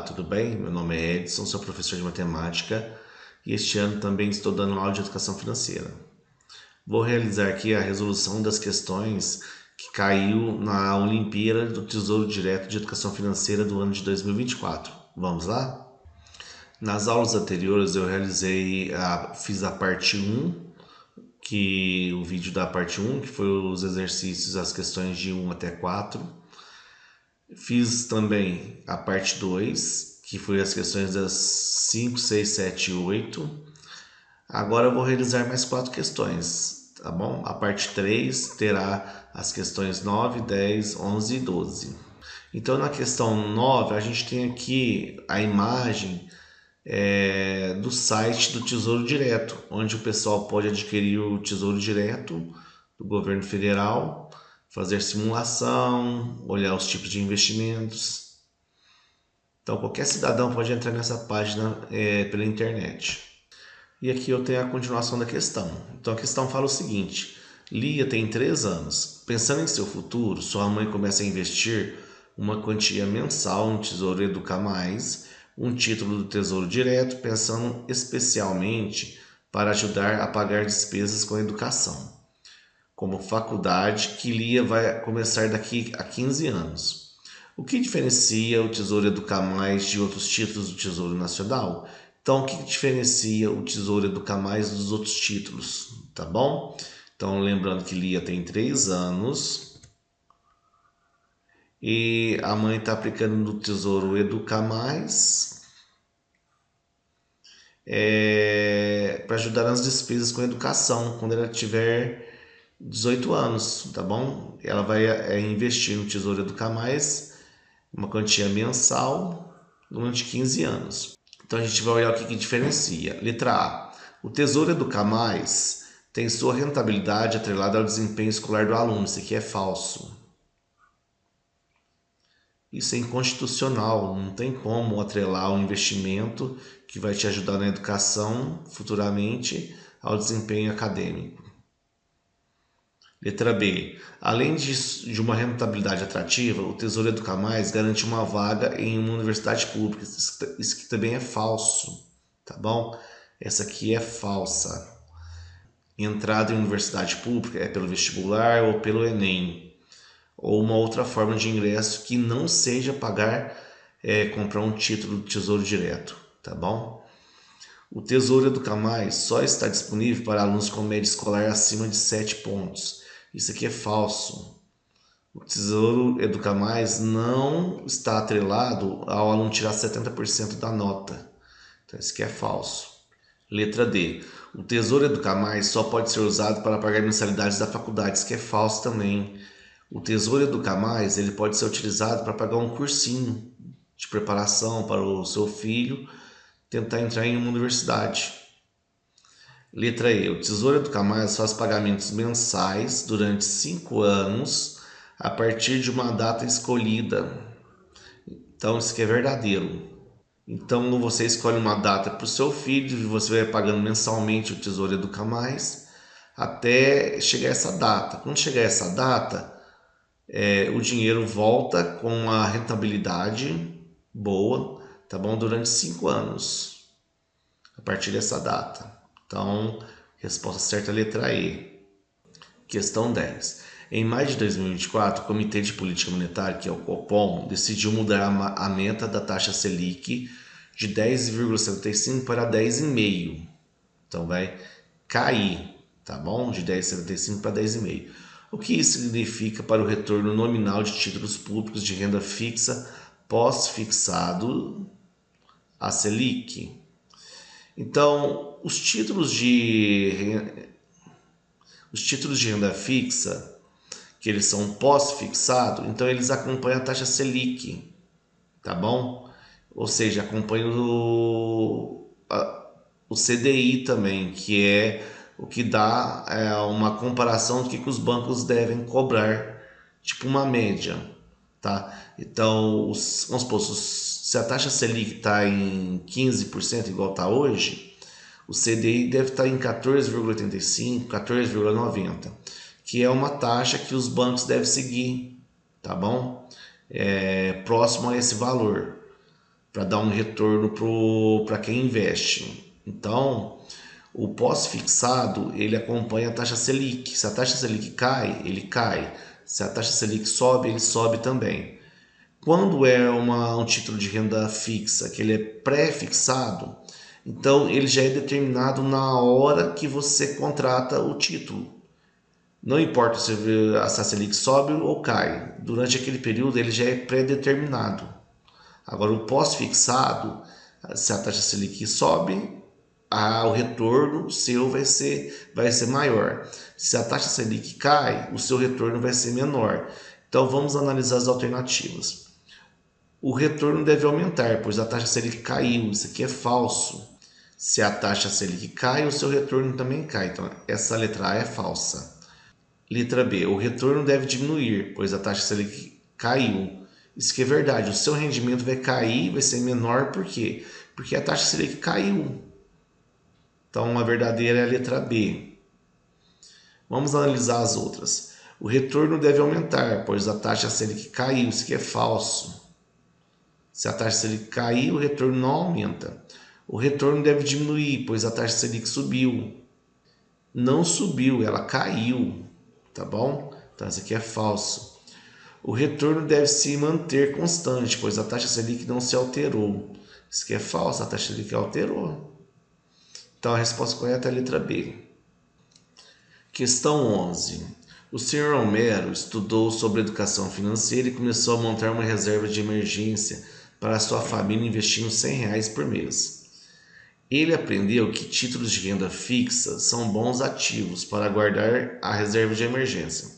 tudo bem? Meu nome é Edson, sou professor de matemática e este ano também estou dando aula de educação financeira. Vou realizar aqui a resolução das questões que caiu na Olimpíada do Tesouro Direto de Educação Financeira do ano de 2024. Vamos lá? Nas aulas anteriores eu fiz a parte 1, o vídeo da parte 1, que foi os exercícios, as questões de 1 até 4. Fiz também a parte 2, que foi as questões das 5, 6, 7 e 8. Agora eu vou realizar mais 4 questões, tá bom? A parte 3 terá as questões 9, 10, 11 e 12. Então na questão 9 a gente tem aqui a imagem do site do Tesouro Direto, onde o pessoal pode adquirir o Tesouro Direto do governo federal, fazer simulação, olhar os tipos de investimentos. Então qualquer cidadão pode entrar nessa página pela internet. E aqui eu tenho a continuação da questão. Então a questão fala o seguinte: Lia tem 3 anos. Pensando em seu futuro, sua mãe começa a investir uma quantia mensal no Tesouro Educa Mais, um título do Tesouro Direto, pensando especialmente para ajudar a pagar despesas com a educação, como faculdade, que Lia vai começar daqui a 15 anos. O que diferencia o Tesouro Educa Mais de outros títulos do Tesouro Nacional? Então, o que diferencia o Tesouro Educa Mais dos outros títulos? Tá bom? Então, lembrando que Lia tem 3 anos e a mãe está aplicando no Tesouro Educa Mais para ajudar nas despesas com educação quando ela tiver 18 anos, tá bom? Ela vai investir no Tesouro Educa Mais uma quantia mensal durante 15 anos. Então a gente vai olhar o que diferencia. Letra A. O Tesouro Educa Mais tem sua rentabilidade atrelada ao desempenho escolar do aluno. Isso aqui é falso. Isso é inconstitucional. Não tem como atrelar um investimento que vai te ajudar na educação futuramente ao desempenho acadêmico. Letra B. Além de uma rentabilidade atrativa, o Tesouro Educa Mais garante uma vaga em uma universidade pública. Isso aqui também é falso, tá bom? Essa aqui é falsa. Entrada em universidade pública é pelo vestibular ou pelo Enem, ou uma outra forma de ingresso que não seja comprar um título do Tesouro Direto, tá bom? O Tesouro Educa Mais só está disponível para alunos com média escolar acima de 7 pontos. Isso aqui é falso. O Tesouro Educa Mais não está atrelado ao aluno tirar 70% da nota. Então isso aqui é falso. Letra D. O Tesouro Educa Mais só pode ser usado para pagar mensalidades da faculdade. Isso aqui é falso também. O Tesouro Educa Mais ele pode ser utilizado para pagar um cursinho de preparação para o seu filho tentar entrar em uma universidade. Letra E. O Tesouro Educa Mais faz pagamentos mensais durante 5 anos a partir de uma data escolhida. Então isso aqui é verdadeiro. Então você escolhe uma data para o seu filho e você vai pagando mensalmente o Tesouro Educa Mais até chegar essa data. Quando chegar essa data, o dinheiro volta com uma rentabilidade boa, tá bom? Durante 5 anos, a partir dessa data. Então, resposta certa é a letra E. Questão 10. Em maio de 2024, o Comitê de Política Monetária, que é o Copom, decidiu mudar a meta da taxa Selic de 10,75 para 10,5. Então vai cair, tá bom? De 10,75 para 10,5. O que isso significa para o retorno nominal de títulos públicos de renda fixa pós-fixado a Selic? Então, os títulos de renda fixa, que eles são pós-fixado, então eles acompanham a taxa Selic, tá bom? Ou seja, acompanham o CDI também, que é o que dá uma comparação do que os bancos devem cobrar, tipo uma média, tá? Então, vamos supor, se a taxa Selic está em 15%, igual está hoje, o CDI deve estar em 14,85, 14,90, que é uma taxa que os bancos devem seguir, tá bom? Próximo a esse valor, para dar um retorno para quem investe. Então, o pós-fixado, ele acompanha a taxa Selic. Se a taxa Selic cai, ele cai. Se a taxa Selic sobe, ele sobe também. Quando é um título de renda fixa, que ele é pré-fixado, então ele já é determinado na hora que você contrata o título. Não importa se a taxa Selic sobe ou cai, durante aquele período ele já é pré-determinado. Agora o pós-fixado, se a taxa Selic sobe, o retorno seu vai ser maior. Se a taxa Selic cai, o seu retorno vai ser menor. Então vamos analisar as alternativas. O retorno deve aumentar, pois a taxa Selic caiu. Isso aqui é falso. Se a taxa Selic cai, o seu retorno também cai. Então essa letra A é falsa. Letra B, o retorno deve diminuir, pois a taxa Selic caiu. Isso que é verdade, o seu rendimento vai cair, vai ser menor, por quê? Porque a taxa Selic caiu. Então a verdadeira é a letra B. Vamos analisar as outras. O retorno deve aumentar, pois a taxa Selic caiu. Isso que é falso. Se a taxa Selic cair, o retorno não aumenta. O retorno deve diminuir, pois a taxa Selic subiu. Não subiu, ela caiu. Tá bom? Então isso aqui é falso. O retorno deve se manter constante, pois a taxa Selic não se alterou. Isso aqui é falso, a taxa Selic alterou. Então a resposta correta é a letra B. Questão 11. O Sr. Homero estudou sobre educação financeira e começou a montar uma reserva de emergência para sua família investindo R$ 100 por mês. Ele aprendeu que títulos de renda fixa são bons ativos para guardar a reserva de emergência.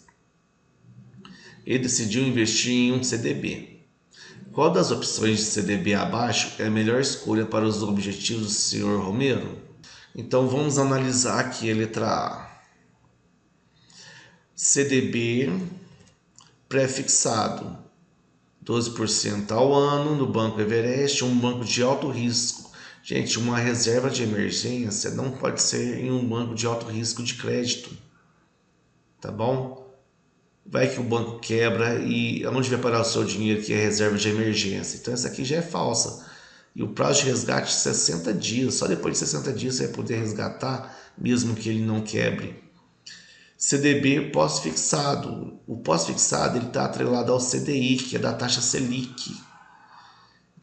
Ele decidiu investir em um CDB. Qual das opções de CDB abaixo é a melhor escolha para os objetivos do Sr. Romero? Então vamos analisar aqui a letra A. CDB pré-fixado, 12% ao ano no Banco Everest, um banco de alto risco. Gente, uma reserva de emergência não pode ser em um banco de alto risco de crédito, tá bom? Vai que o banco quebra e onde vai parar o seu dinheiro, que é reserva de emergência? Então essa aqui já é falsa. E o prazo de resgate é 60 dias, só depois de 60 dias você vai poder resgatar, mesmo que ele não quebre. CDB pós-fixado. O pós-fixado está atrelado ao CDI, que é da taxa Selic.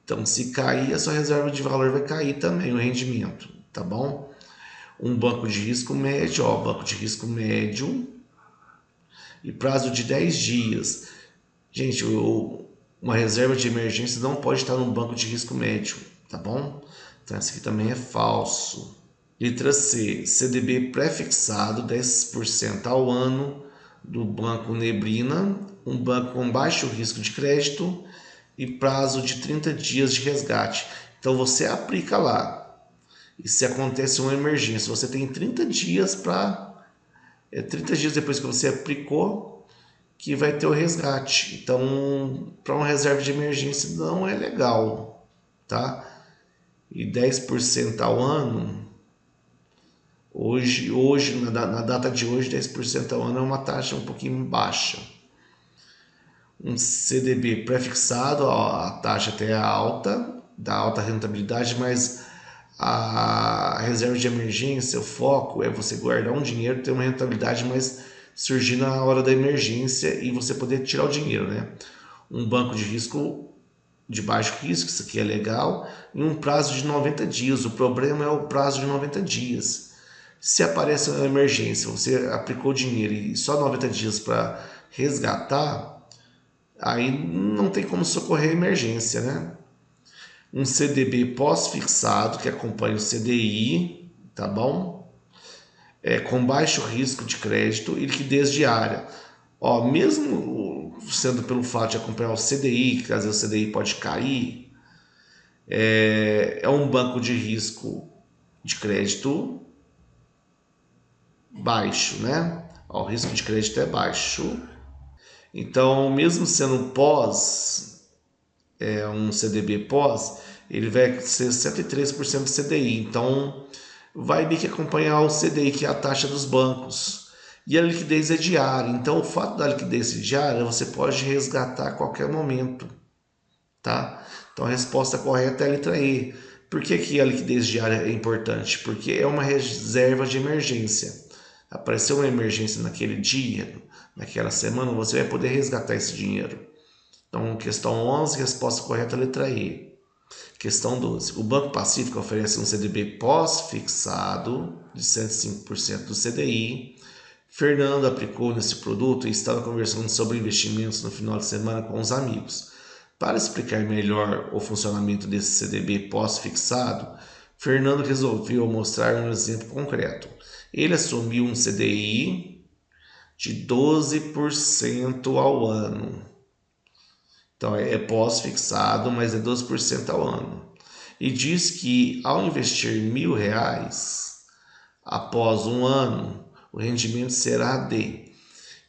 Então, se cair, a sua reserva de valor vai cair também, o rendimento, tá bom? Um banco de risco médio, banco de risco médio e prazo de 10 dias. Gente, uma reserva de emergência não pode estar no banco de risco médio, tá bom? Então, esse aqui também é falso. Letra C, CDB pré-fixado, 10% ao ano do Banco Neblina, um banco com baixo risco de crédito e prazo de 30 dias de resgate. Então você aplica lá. E se acontece uma emergência, você tem 30 dias para... 30 dias depois que você aplicou, que vai ter o resgate. Então, para uma reserva de emergência não é legal, tá? E 10% ao ano... Hoje na data de hoje, 10% ao ano é uma taxa um pouquinho baixa. Um CDB pré-fixado, a taxa até é alta, dá alta rentabilidade, mas a reserva de emergência, o foco é você guardar um dinheiro, ter uma rentabilidade, mas surgir na hora da emergência e você poder tirar o dinheiro, né? Um banco de risco de baixo risco, isso aqui é legal, em um prazo de 90 dias. O problema é o prazo de 90 dias. Se aparece uma emergência, você aplicou dinheiro e só 90 dias para resgatar, aí não tem como socorrer a emergência, né? Um CDB pós-fixado, que acompanha o CDI, tá bom? Com baixo risco de crédito e liquidez diária. Mesmo sendo pelo fato de acompanhar o CDI, que às vezes o CDI pode cair, é um banco de risco de crédito baixo, né? O risco de crédito é baixo. Então, mesmo sendo um CDB pós, ele vai ser 103% do CDI. Então, vai ter que acompanhar o CDI, que é a taxa dos bancos. E a liquidez é diária. Então, o fato da liquidez ser diária, você pode resgatar a qualquer momento, tá? Então a resposta correta é a letra E. Por que que a liquidez diária é importante? Porque é uma reserva de emergência. Apareceu uma emergência naquele dia, naquela semana, você vai poder resgatar esse dinheiro. Então, questão 11, resposta correta, letra E. Questão 12. O Banco Pacífico oferece um CDB pós-fixado de 105% do CDI. Fernando aplicou nesse produto e estava conversando sobre investimentos no final de semana com os amigos. Para explicar melhor o funcionamento desse CDB pós-fixado, Fernando resolveu mostrar um exemplo concreto. Ele assumiu um CDI de 12% ao ano. Então é pós-fixado, mas é 12% ao ano. E diz que ao investir R$1.000, após um ano, o rendimento será D.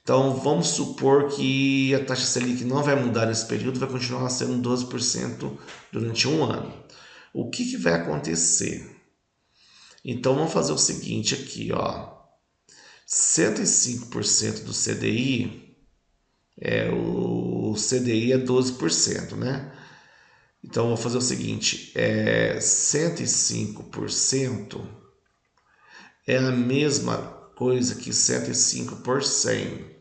Então vamos supor que a taxa Selic não vai mudar nesse período, vai continuar sendo 12% durante um ano. O que vai acontecer? Então vamos fazer o seguinte aqui, ó. 105% do CDI, o CDI é 12%, né? Então vou fazer o seguinte, 105% é a mesma coisa que 105 por 100,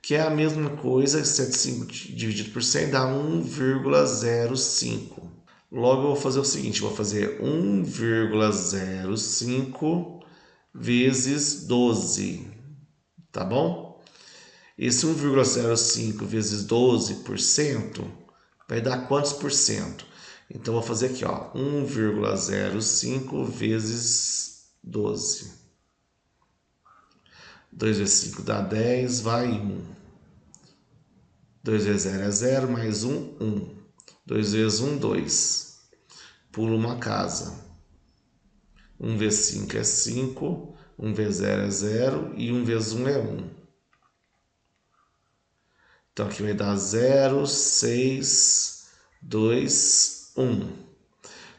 que é a mesma coisa, 105 dividido por 100 dá 1,05. Logo eu vou fazer o seguinte, vou fazer 1,05 vezes 12, tá bom? Esse 1,05 vezes 12% vai dar quantos por cento? Então vou fazer aqui, ó, 1,05 vezes 12. 2 vezes 5 dá 10, vai 1. 2 vezes 0 é 0, mais 1, 1. 2 vezes 1, 2. Pulo uma casa. 1 vezes 5 é 5, 1 vezes 0 é 0 e 1 vezes 1 é 1. Então aqui vai dar 0, 6, 2, 1.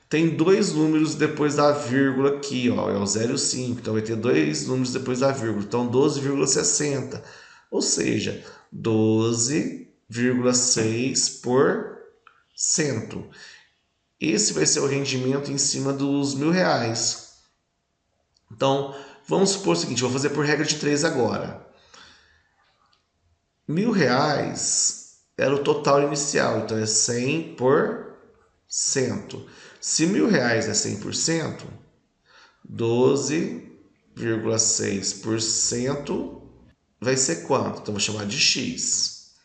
Tem dois números depois da vírgula aqui, ó, é o 0 e o 5. Então vai ter dois números depois da vírgula. Então 12,60. Ou seja, 12,6%. Esse vai ser o rendimento em cima dos R$1.000. Então, vamos supor o seguinte, vou fazer por regra de 3 agora. R$1.000 era o total inicial, então é 100%. Se R$1.000 é 100%, 12,6% vai ser quanto? Então, vou chamar de X.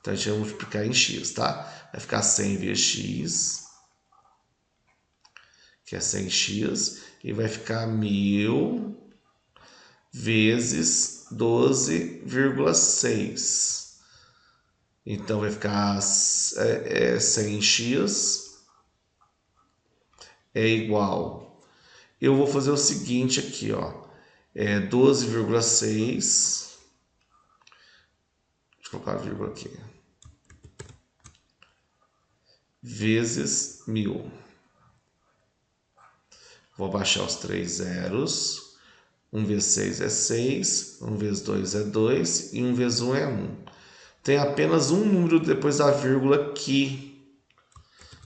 Então, a gente vai multiplicar em X, tá? Vai ficar 100 vezes X, que é 100x, e vai ficar 1.000 vezes 12,6. Então vai ficar 100x é igual. Eu vou fazer o seguinte aqui, ó. 12,6. Deixa eu colocar a vírgula aqui. Vezes 1.000. Vou abaixar os 3 zeros. 1 vezes 6 é 6. 1 vezes 2 é 2. E 1 vezes 1 é 1. Tem apenas um número depois da vírgula aqui.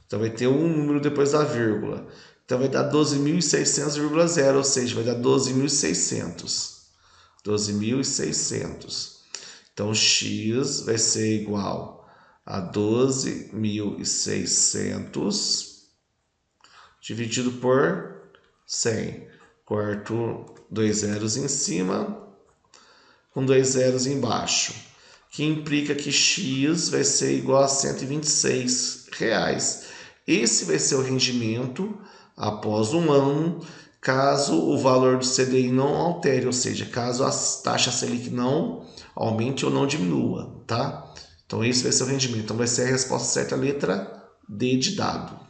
Então vai ter um número depois da vírgula. Então vai dar 12.600,0, ou seja, vai dar 12.600. 12.600. Então x vai ser igual a 12.600 dividido por 100. Corto 2 zeros em cima com 2 zeros embaixo, que implica que x vai ser igual a R$126. Esse vai ser o rendimento após um ano, caso o valor do CDI não altere, ou seja, caso a taxa Selic não aumente ou não diminua, tá? Então esse vai ser o rendimento. Então vai ser a resposta certa, a letra D de dado.